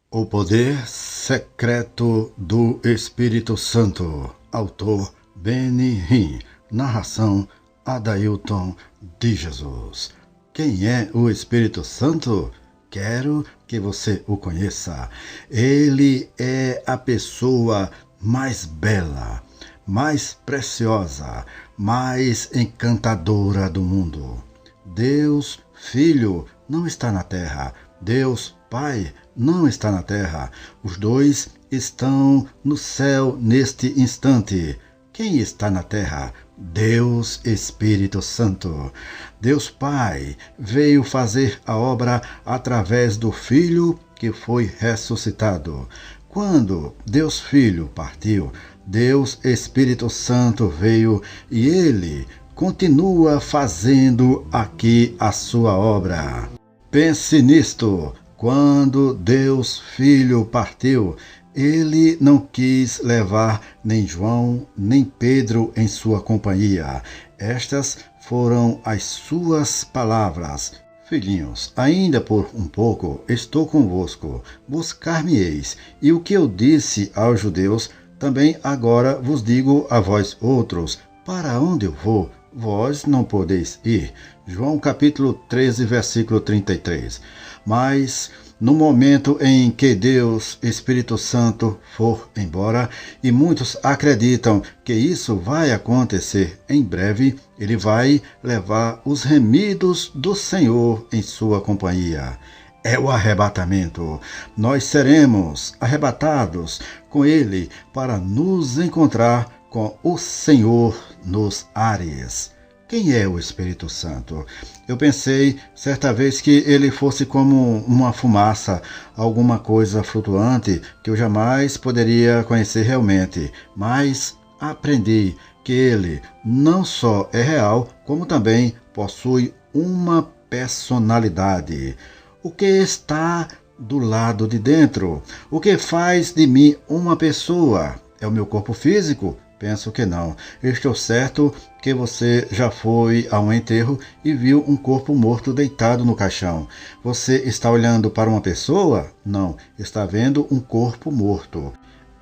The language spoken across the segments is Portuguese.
O Poder Secreto do Espírito Santo. Autor Benny Hinn. Narração Adailton de Jesus. Quem é o Espírito Santo? Quero que você o conheça. Ele é a pessoa mais bela, mais preciosa, mais encantadora do mundo. Deus Filho não está na terra. Deus Pai não está na terra. Os dois estão no céu neste instante. Quem está na terra? Deus Espírito Santo. Deus Pai veio fazer a obra através do Filho que foi ressuscitado. Quando Deus Filho partiu, Deus Espírito Santo veio e ele continua fazendo aqui a sua obra. Pense nisto. Quando Deus Filho partiu, ele não quis levar nem João, nem Pedro em sua companhia. Estas foram as suas palavras. Filhinhos, ainda por um pouco estou convosco, buscar-me-eis. E o que eu disse aos judeus, também agora vos digo a vós outros: para onde eu vou, vós não podeis ir. João capítulo 13, versículo 33. Mas no momento em que Deus Espírito Santo for embora, e muitos acreditam que isso vai acontecer em breve, ele vai levar os remidos do Senhor em sua companhia. É o arrebatamento. Nós seremos arrebatados com ele para nos encontrar com o Senhor nos ares. Quem é o Espírito Santo? Eu pensei certa vez que ele fosse como uma fumaça, alguma coisa flutuante que eu jamais poderia conhecer realmente, mas aprendi que ele não só é real, como também possui uma personalidade. O que está do lado de dentro? O que faz de mim uma pessoa? É o meu corpo físico? Penso que não. Estou certo que você já foi a um enterro e viu um corpo morto deitado no caixão. Você está olhando para uma pessoa? Não, está vendo um corpo morto.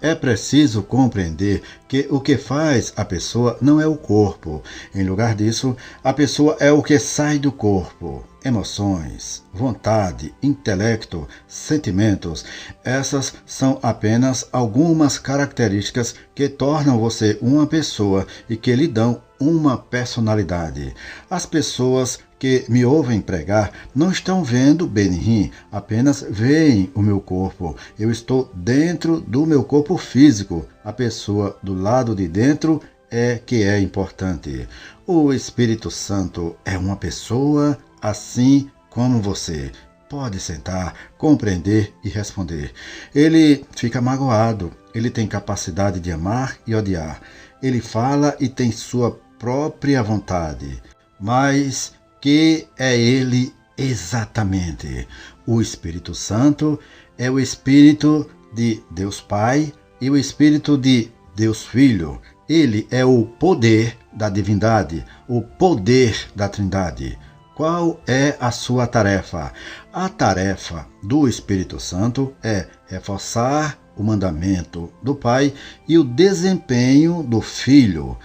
É preciso compreender que o que faz a pessoa não é o corpo. Em lugar disso, a pessoa é o que sai do corpo. Emoções, vontade, intelecto, sentimentos. Essas são apenas algumas características que tornam você uma pessoa e que lhe dão uma personalidade. As pessoas que me ouvem pregar não estão vendo Benny Hinn, apenas veem o meu corpo. Eu estou dentro do meu corpo físico. A pessoa do lado de dentro é que é importante. O Espírito Santo é uma pessoa assim como você. Pode sentar, compreender e responder. Ele fica magoado. Ele tem capacidade de amar e odiar. Ele fala e tem sua própria vontade. Mas que é ele exatamente? O Espírito Santo é o Espírito de Deus Pai e o Espírito de Deus Filho. Ele é o poder da divindade, o poder da Trindade. Qual é a sua tarefa? A tarefa do Espírito Santo é reforçar o mandamento do Pai e o desempenho do Filho.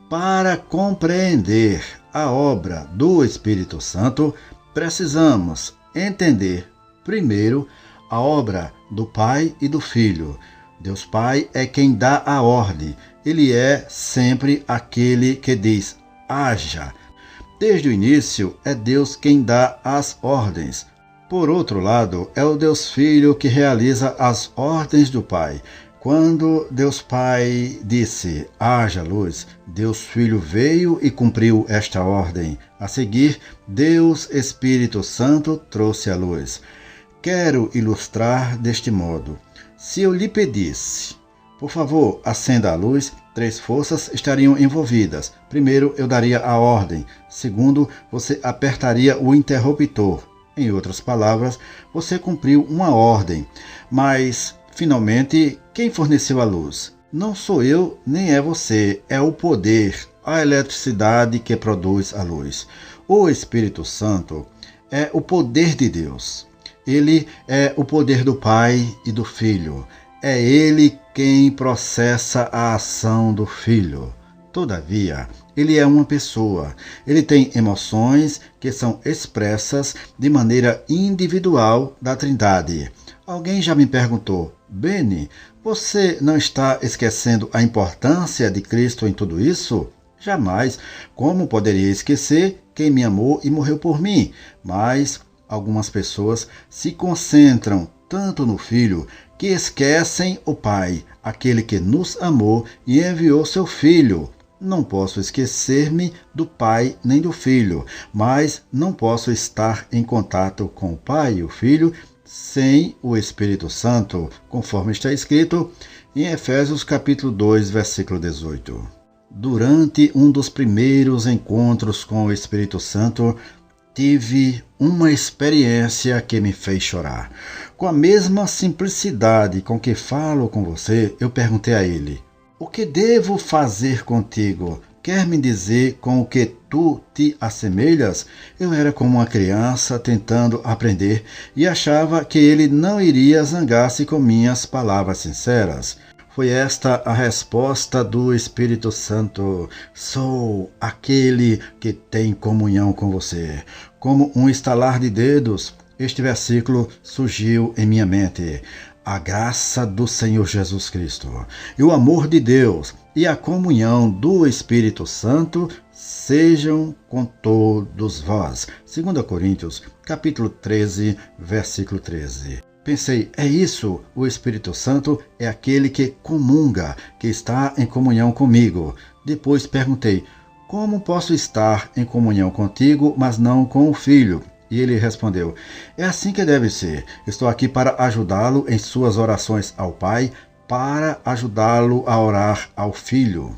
Para compreender a obra do Espírito Santo, precisamos entender primeiro a obra do Pai e do Filho. Deus Pai é quem dá a ordem. Ele é sempre aquele que diz: haja. Desde o início, é Deus quem dá as ordens. Por outro lado, é o Deus Filho que realiza as ordens do Pai. Quando Deus Pai disse: haja luz, Deus Filho veio e cumpriu esta ordem. A seguir, Deus Espírito Santo trouxe a luz. Quero ilustrar deste modo. Se eu lhe pedisse: por favor, acenda a luz, 3 forças estariam envolvidas. Primeiro, eu daria a ordem. Segundo, você apertaria o interruptor. Em outras palavras, você cumpriu uma ordem. Mas, finalmente, quem forneceu a luz? Não sou eu, nem é você. É o poder, a eletricidade que produz a luz. O Espírito Santo é o poder de Deus. Ele é o poder do Pai e do Filho. É Ele quem processa a ação do Filho. Todavia, Ele é uma pessoa. Ele tem emoções que são expressas de maneira individual da Trindade. Alguém já me perguntou: Beni, você não está esquecendo a importância de Cristo em tudo isso? Jamais. Como poderia esquecer quem me amou e morreu por mim? Mas algumas pessoas se concentram tanto no Filho que esquecem o Pai, aquele que nos amou e enviou seu Filho. Não posso esquecer-me do Pai nem do Filho, mas não posso estar em contato com o Pai e o Filho sem o Espírito Santo, conforme está escrito em Efésios capítulo 2, versículo 18. Durante um dos primeiros encontros com o Espírito Santo, tive uma experiência que me fez chorar. Com a mesma simplicidade com que falo com você, eu perguntei a ele: o que devo fazer contigo? Quer me dizer com o que tu te assemelhas? Eu era como uma criança tentando aprender e achava que ele não iria zangar-se com minhas palavras sinceras. Foi esta a resposta do Espírito Santo: sou aquele que tem comunhão com você. Como um estalar de dedos, este versículo surgiu em minha mente. A graça do Senhor Jesus Cristo e o amor de Deus e a comunhão do Espírito Santo sejam com todos vós. 2 Coríntios, capítulo 13, versículo 13. Pensei, é isso, o Espírito Santo é aquele que comunga, que está em comunhão comigo. Depois perguntei, como posso estar em comunhão contigo, mas não com o Filho? E ele respondeu, é assim que deve ser. Estou aqui para ajudá-lo em suas orações ao Pai, para ajudá-lo a orar ao Filho.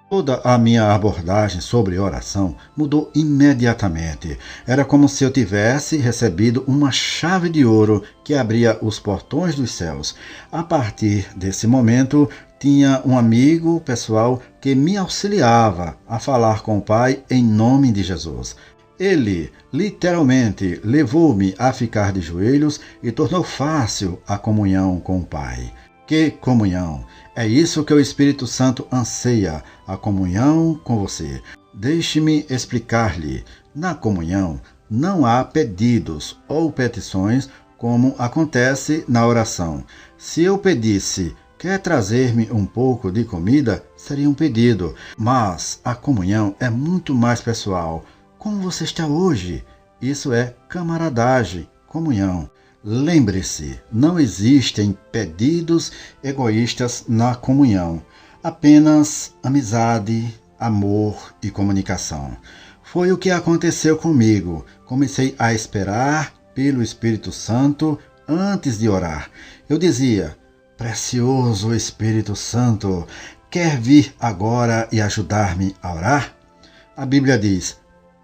Toda a minha abordagem sobre oração mudou imediatamente. Era como se eu tivesse recebido uma chave de ouro que abria os portões dos céus. A partir desse momento, tinha um amigo pessoal que me auxiliava a falar com o Pai em nome de Jesus. Ele, literalmente, levou-me a ficar de joelhos e tornou fácil a comunhão com o Pai. Que comunhão! É isso que o Espírito Santo anseia, a comunhão com você. Deixe-me explicar-lhe. Na comunhão não há pedidos ou petições como acontece na oração. Se eu pedisse, quer trazer-me um pouco de comida, seria um pedido. Mas a comunhão é muito mais pessoal. Como você está hoje? Isso é camaradagem, comunhão. Lembre-se, não existem pedidos egoístas na comunhão. Apenas amizade, amor e comunicação. Foi o que aconteceu comigo. Comecei a esperar pelo Espírito Santo antes de orar. Eu dizia, precioso Espírito Santo, quer vir agora e ajudar-me a orar? A Bíblia diz,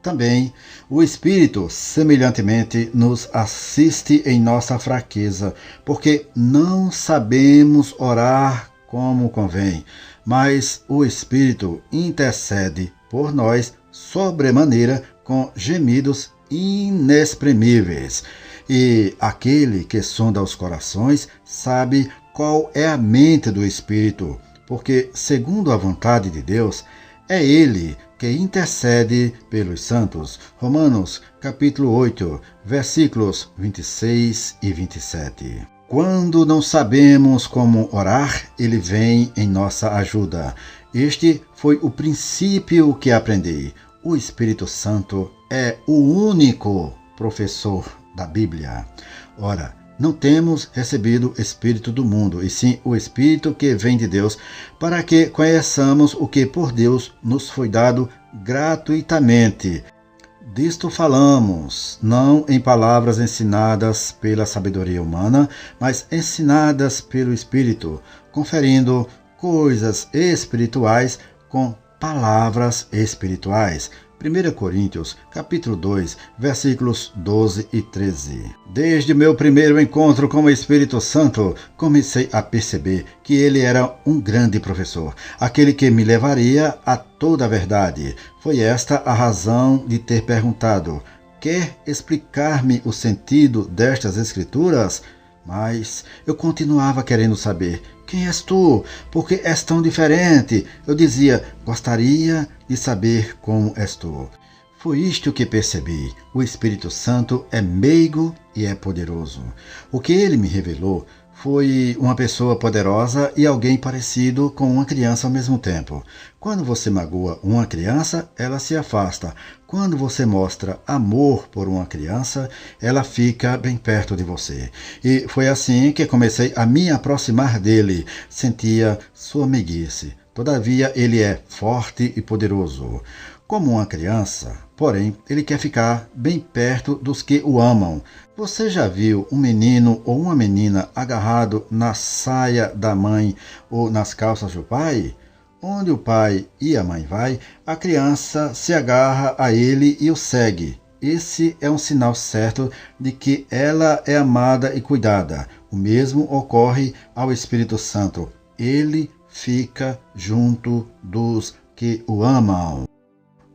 também, o Espírito, semelhantemente, nos assiste em nossa fraqueza, porque não sabemos orar como convém, mas o Espírito intercede por nós sobremaneira com gemidos inexprimíveis. E aquele que sonda os corações sabe qual é a mente do Espírito, porque, segundo a vontade de Deus, é Ele que intercede pelos santos. Romanos, capítulo 8, versículos 26 e 27. Quando não sabemos como orar, Ele vem em nossa ajuda. Este foi o princípio que aprendi. O Espírito Santo é o único professor da Bíblia. Ora, não temos recebido o Espírito do mundo, e sim o Espírito que vem de Deus, para que conheçamos o que por Deus nos foi dado gratuitamente. Disto falamos, não em palavras ensinadas pela sabedoria humana, mas ensinadas pelo Espírito, conferindo coisas espirituais com palavras espirituais. 1 Coríntios, capítulo 2, versículos 12 e 13. Desde o meu primeiro encontro com o Espírito Santo, comecei a perceber que ele era um grande professor, aquele que me levaria a toda a verdade. Foi esta a razão de ter perguntado, quer explicar-me o sentido destas escrituras, mas eu continuava querendo saber. Quem és tu? Por que és tão diferente? Eu dizia, gostaria de saber como és tu. Foi isto que percebi. O Espírito Santo é meigo e é poderoso. O que ele me revelou foi uma pessoa poderosa e alguém parecido com uma criança ao mesmo tempo. Quando você magoa uma criança, ela se afasta. Quando você mostra amor por uma criança, ela fica bem perto de você. E foi assim que comecei a me aproximar dele. Sentia sua meiguice. Todavia, ele é forte e poderoso. Como uma criança, porém, ele quer ficar bem perto dos que o amam. Você já viu um menino ou uma menina agarrado na saia da mãe ou nas calças do pai? Onde o pai e a mãe vai, a criança se agarra a ele e o segue. Esse é um sinal certo de que ela é amada e cuidada. O mesmo ocorre ao Espírito Santo. Ele fica junto dos que o amam.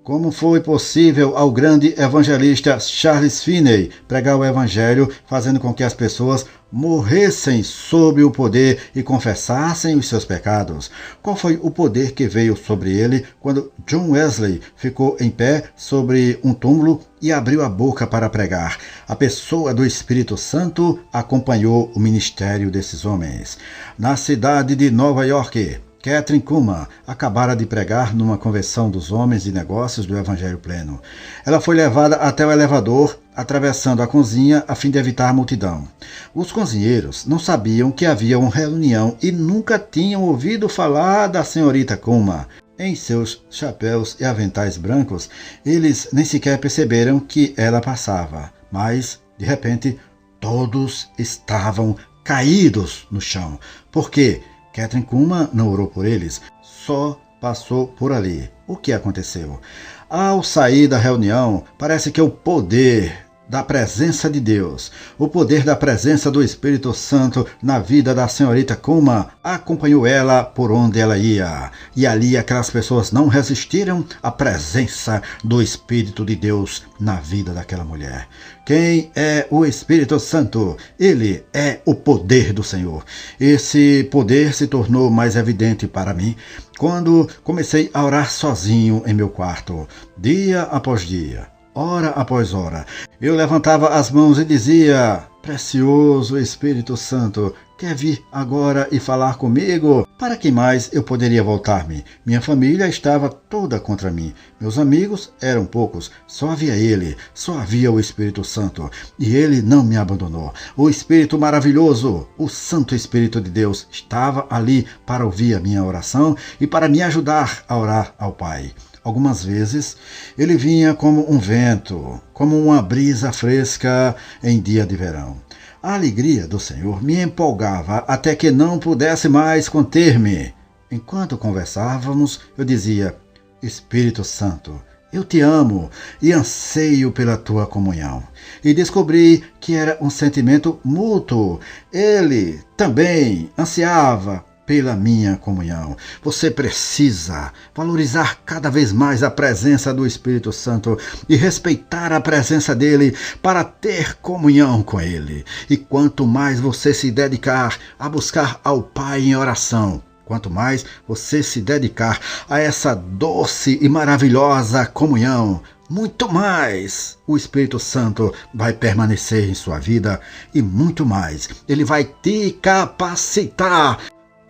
Como foi possível ao grande evangelista Charles Finney pregar o evangelho, fazendo com que as pessoas morressem sob o poder e confessassem os seus pecados? Qual foi o poder que veio sobre ele quando John Wesley ficou em pé sobre um túmulo e abriu a boca para pregar? A pessoa do Espírito Santo acompanhou o ministério desses homens. Na cidade de Nova York, Kathryn Kuhlman acabara de pregar numa convenção dos homens de negócios do Evangelho Pleno. Ela foi levada até o elevador, atravessando a cozinha a fim de evitar a multidão. Os cozinheiros não sabiam que havia uma reunião e nunca tinham ouvido falar da senhorita Kuhlman. Em seus chapéus e aventais brancos, eles nem sequer perceberam que ela passava. Mas, de repente, todos estavam caídos no chão. Por quê? Kathryn Kuhlman não orou por eles, só passou por ali. O que aconteceu? Ao sair da reunião, parece que o poder da presença de Deus, o poder da presença do Espírito Santo na vida da senhorita Kuhlman acompanhou ela por onde ela ia. E ali aquelas pessoas não resistiram à presença do Espírito de Deus na vida daquela mulher. Quem é o Espírito Santo? Ele é o poder do Senhor. Esse poder se tornou mais evidente para mim quando comecei a orar sozinho em meu quarto, dia após dia. Hora após hora, eu levantava as mãos e dizia, precioso Espírito Santo, quer vir agora e falar comigo? Para que mais eu poderia voltar-me? Minha família estava toda contra mim. Meus amigos eram poucos. Só havia ele, só havia o Espírito Santo. E ele não me abandonou. O Espírito maravilhoso, o Santo Espírito de Deus, estava ali para ouvir a minha oração e para me ajudar a orar ao Pai. Algumas vezes ele vinha como um vento, como uma brisa fresca em dia de verão. A alegria do Senhor me empolgava até que não pudesse mais conter-me. Enquanto conversávamos, eu dizia, Espírito Santo, eu te amo e anseio pela tua comunhão. E descobri que era um sentimento mútuo. Ele também ansiava pela minha comunhão. Você precisa valorizar cada vez mais a presença do Espírito Santo e respeitar a presença dele para ter comunhão com ele. E quanto mais você se dedicar a buscar ao Pai em oração, quanto mais você se dedicar a essa doce e maravilhosa comunhão, muito mais o Espírito Santo vai permanecer em sua vida e muito mais ele vai te capacitar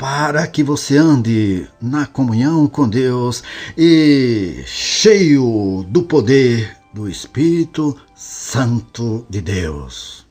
para que você ande na comunhão com Deus e cheio do poder do Espírito Santo de Deus.